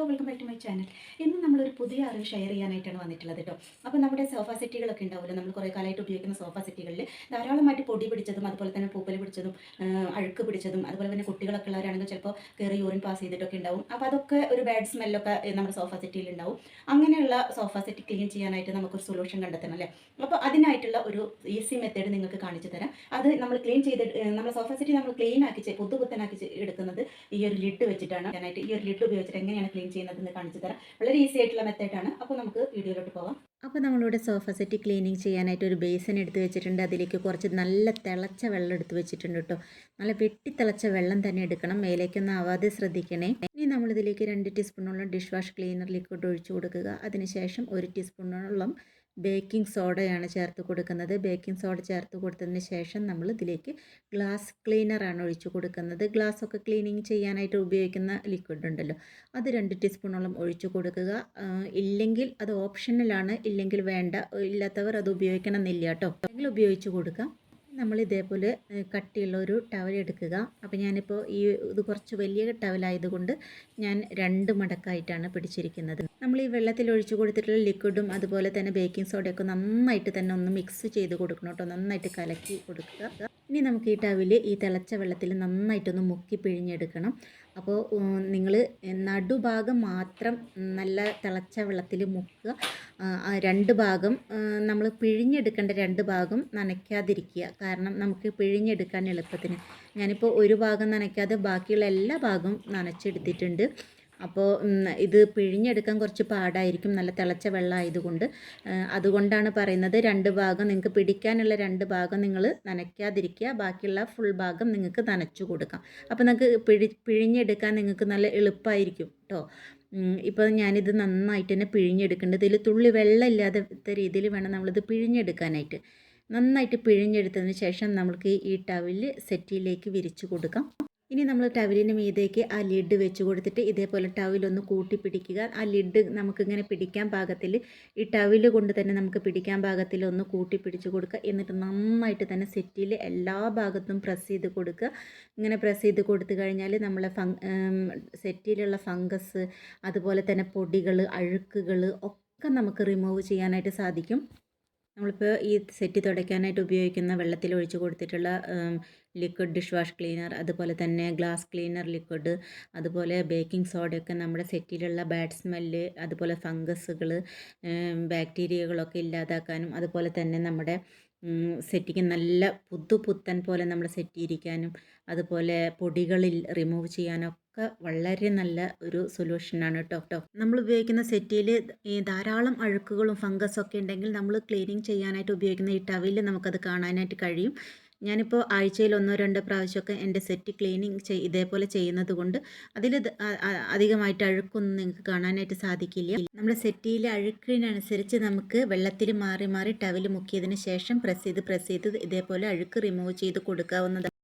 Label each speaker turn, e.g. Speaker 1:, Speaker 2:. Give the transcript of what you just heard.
Speaker 1: Welcome back to my channel. ഇന്ന് നമ്മളൊരു പുതിയ അറിവ് ഷെയർ ചെയ്യാനായിട്ടാണ് വന്നിട്ടുള്ളത് കേട്ടോ. അപ്പോൾ നമ്മുടെ സോഫ സെറ്റുകളൊക്കെ ഉണ്ടാവുമല്ലോ, നമ്മൾ കുറേ കാലമായിട്ട് ഉപയോഗിക്കുന്ന സോഫ സെറ്റുകളിൽ ധാരാളമായിട്ട് പൊടി പിടിച്ചതും അതുപോലെ തന്നെ പൂപ്പൽ പിടിച്ചതും അഴുക്ക് പിടിച്ചതും അതുപോലെ തന്നെ കുട്ടികളൊക്കെ ഉള്ളവരാണെങ്കിൽ ചിലപ്പോൾ കയറി യൂറിൻ പാസ് ചെയ്തിട്ടൊക്കെ ഉണ്ടാവും. അപ്പോൾ അതൊക്കെ ഒരു ബാഡ് സ്മെല്ലൊക്കെ നമ്മുടെ സോഫ സെറ്റിൽ ഉണ്ടാവും. അങ്ങനെയുള്ള സോഫ സെറ്റ് ക്ലീൻ ചെയ്യാനായിട്ട് നമുക്കൊരു സൊല്യൂഷൻ കണ്ടെത്തണം അല്ലേ. അപ്പോൾ അതിനായിട്ടുള്ള ഒരു ഈസി മെത്തേഡ് നിങ്ങൾക്ക് കാണിച്ചു തരാം. അത് നമ്മൾ ക്ലീൻ ചെയ്ത് നമ്മുടെ സോഫ സെറ്റ് നമ്മൾ ക്ലീൻ ആക്കി പുത്തുപുത്തനാക്കി എടുക്കുന്നത് ഈ ഒരു ലിഡ് വെച്ചിട്ടാണ്. ഈ ഒരു ലിഡ് ഉപയോഗിച്ചിട്ട് എങ്ങനെയാണ് ക്ലീൻ ചെയ്യുന്നതെന്ന് കാണിച്ചു തരാം. വളരെ ഈസി ആയിട്ടുള്ള മെത്തേഡാണ്. അപ്പോൾ നമുക്ക് വീഡിയോയിലോട്ട് പോകാം. അപ്പോൾ നമ്മളിവിടെ സോഫ സെറ്റ് ക്ലീനിങ് ചെയ്യാനായിട്ട് ഒരു ബേസിൻ എടുത്ത് വെച്ചിട്ടുണ്ട്. അതിലേക്ക് കുറച്ച് നല്ല തിളച്ച വെള്ളം എടുത്ത് വെച്ചിട്ടുണ്ട് കേട്ടോ. നല്ല വെട്ടി തിളച്ച വെള്ളം തന്നെ എടുക്കണം, മേലേക്കൊന്നും ആവാതെ ശ്രദ്ധിക്കണേ. ഇനി നമ്മളിതിലേക്ക് 2 ടീസ്പൂണോളം ഡിഷ് വാഷ് ക്ലീനർ ലിക്വിഡ് ഒഴിച്ചു കൊടുക്കുക. അതിനുശേഷം 1 ടീസ്പൂണോളം ബേക്കിംഗ് സോഡയാണ് ചേർത്ത് കൊടുക്കുന്നത്. ബേക്കിംഗ് സോഡ ചേർത്ത് കൊടുത്തതിന് ശേഷം നമ്മൾ ഇതിലേക്ക് ഗ്ലാസ് ക്ലീനറാണ് ഒഴിച്ചു കൊടുക്കുന്നത്. ഗ്ലാസ്സൊക്കെ ക്ലീനിങ് ചെയ്യാനായിട്ട് ഉപയോഗിക്കുന്ന ലിക്വിഡ് ഉണ്ടല്ലോ, അത് 2 ടീസ്പൂണോളം ഒഴിച്ചു കൊടുക്കുക. ഇല്ലെങ്കിൽ അത് ഓപ്ഷണലാണ്, ഇല്ലെങ്കിൽ വേണ്ട, ഇല്ലാത്തവർ അത് ഉപയോഗിക്കണം എന്നില്ല കേട്ടോ. അല്ലെങ്കിൽ ഉപയോഗിച്ച് കൊടുക്കാം. നമ്മൾ ഇതേപോലെ കട്ടിയുള്ള ഒരു ടവൽ എടുക്കുക. അപ്പോൾ ഞാനിപ്പോൾ ഇത് കുറച്ച് വലിയ ടവലായതുകൊണ്ട് ഞാൻ 2 മടക്കായിട്ടാണ് പിടിച്ചിരിക്കുന്നത്. നമ്മൾ ഈ വെള്ളത്തിൽ ഒഴിച്ചു കൊടുത്തിട്ടുള്ള ലിക്വിഡും അതുപോലെ തന്നെ ബേക്കിംഗ് സോഡയൊക്കെ നന്നായിട്ട് തന്നെ ഒന്ന് മിക്സ് ചെയ്ത് കൊടുക്കണം കേട്ടോ, നന്നായിട്ട് കലക്കി കൊടുക്കുക. ഇനി നമുക്ക് ഈ ടവൽ ഈ തിളച്ച വെള്ളത്തിൽ നന്നായിട്ടൊന്ന് മുക്കി പിഴിഞ്ഞെടുക്കണം. അപ്പോൾ നിങ്ങൾ നടുഭാഗം മാത്രം നല്ല തിളച്ച വെള്ളത്തിൽ മുക്കുക. 2 ഭാഗം നമ്മൾ പിഴിഞ്ഞെടുക്കേണ്ട 2 ഭാഗം നനയ്ക്കാതിരിക്കുക. കാരണം നമുക്ക് പിഴിഞ്ഞെടുക്കാൻ എളുപ്പത്തിന് ഞാനിപ്പോൾ ഒരു ഭാഗം നനയ്ക്കാതെ ബാക്കിയുള്ള എല്ലാ ഭാഗവും നനച്ചെടുത്തിട്ടുണ്ട്. അപ്പോൾ ഇത് പിഴിഞ്ഞെടുക്കാൻ കുറച്ച് പാടായിരിക്കും, നല്ല തിളച്ച വെള്ളം ആയതുകൊണ്ട്. അതുകൊണ്ടാണ് പറയുന്നത് 2 ഭാഗം നിങ്ങൾക്ക് പിടിക്കാനുള്ള 2 ഭാഗം നിങ്ങൾ നനയ്ക്കാതിരിക്കുക, ബാക്കിയുള്ള ഫുൾ ഭാഗം നിങ്ങൾക്ക് നനച്ചു കൊടുക്കാം. അപ്പോൾ നിങ്ങൾക്ക് പിഴിഞ്ഞെടുക്കാൻ നിങ്ങൾക്ക് നല്ല എളുപ്പമായിരിക്കും കേട്ടോ. ഇപ്പോൾ ഞാനിത് നന്നായിട്ട് തന്നെ പിഴിഞ്ഞെടുക്കേണ്ടത്, ഇതിൽ തുള്ളി വെള്ളം ഇല്ലാത്ത രീതിയിൽ വേണം നമ്മളിത് പിഴിഞ്ഞെടുക്കാനായിട്ട്. നന്നായിട്ട് പിഴിഞ്ഞെടുത്തതിന് ശേഷം നമുക്ക് ഈ ടവല് സെറ്റിയിലേക്ക് വിരിച്ചു കൊടുക്കാം. ഇനി നമ്മൾ ടവലിന് മീതേക്ക് ആ ലിഡ് വെച്ച് കൊടുത്തിട്ട് ഇതേപോലെ ടവലൊന്ന് കൂട്ടി പിടിക്കുക. ആ ലിഡ് നമുക്കിങ്ങനെ പിടിക്കാൻ പാകത്തിൽ, ഈ ടവല് കൊണ്ട് തന്നെ നമുക്ക് പിടിക്കാൻ പാകത്തിൽ ഒന്ന് കൂട്ടി പിടിച്ച് കൊടുക്കുക. എന്നിട്ട് നന്നായിട്ട് തന്നെ സെറ്റിയിൽ എല്ലാ ഭാഗത്തും പ്രസ് ചെയ്ത് കൊടുക്കുക. ഇങ്ങനെ പ്രസ് ചെയ്ത് കൊടുത്തു കഴിഞ്ഞാൽ നമ്മളെ സെറ്റിയിലുള്ള ഫംഗസ് അതുപോലെ തന്നെ പൊടികൾ, അഴുക്കുകൾ ഒക്കെ നമുക്ക് റിമൂവ് ചെയ്യാനായിട്ട് സാധിക്കും. നമ്മളിപ്പോൾ ഈ സെറ്റ് തുടയ്ക്കാനായിട്ട് ഉപയോഗിക്കുന്ന വെള്ളത്തിൽ ഒഴിച്ച് കൊടുത്തിട്ടുള്ള ലിക്വിഡ് ഡിഷ് വാഷ് ക്ലീനർ, അതുപോലെ തന്നെ ഗ്ലാസ് ക്ലീനർ ലിക്വിഡ്, അതുപോലെ ബേക്കിംഗ് സോഡയൊക്കെ നമ്മുടെ സെറ്റിലുള്ള ബാഡ് സ്മെല്ല്, അതുപോലെ ഫംഗസുകൾ, ബാക്ടീരിയകളൊക്കെ ഇല്ലാതാക്കാനും അതുപോലെ തന്നെ നമ്മുടെ സെറ്റിക്ക് നല്ല പുത്തൻ പോലെ നമ്മൾ സെറ്റിയിരിക്കാനും അതുപോലെ പൊടികളിൽ റിമൂവ് ചെയ്യാനൊക്കെ വളരെ നല്ല ഒരു സൊല്യൂഷനാണ് കേട്ടോ. നമ്മൾ ഉപയോഗിക്കുന്ന സെറ്റിയിൽ ഈ ധാരാളം അഴുക്കുകളും ഫംഗസൊക്കെ ഉണ്ടെങ്കിൽ നമ്മൾ ക്ലീനിങ് ചെയ്യാനായിട്ട് ഉപയോഗിക്കുന്ന ഈ ടവലിൽ നമുക്കത് കാണാനായിട്ട് കഴിയും. ഞാനിപ്പോൾ ആഴ്ചയിൽ 1-2 പ്രാവശ്യമൊക്കെ എൻ്റെ സെറ്റ് ക്ലീനിങ് ഇതേപോലെ ചെയ്യുന്നത് കൊണ്ട് അതിൽ അധികമായിട്ട് അഴുക്കൊന്നും നിങ്ങൾക്ക് കാണാനായിട്ട് സാധിക്കില്ല. നമ്മുടെ സെറ്റിയിലെ അഴുക്കിനനുസരിച്ച് നമുക്ക് വെള്ളത്തിൽ മാറി മാറി ടവൽ മുക്കിയതിന് ശേഷം പ്രസ് ചെയ്ത് ഇതേപോലെ അഴുക്ക് റിമൂവ് ചെയ്ത് കൊടുക്കാവുന്നതാണ്.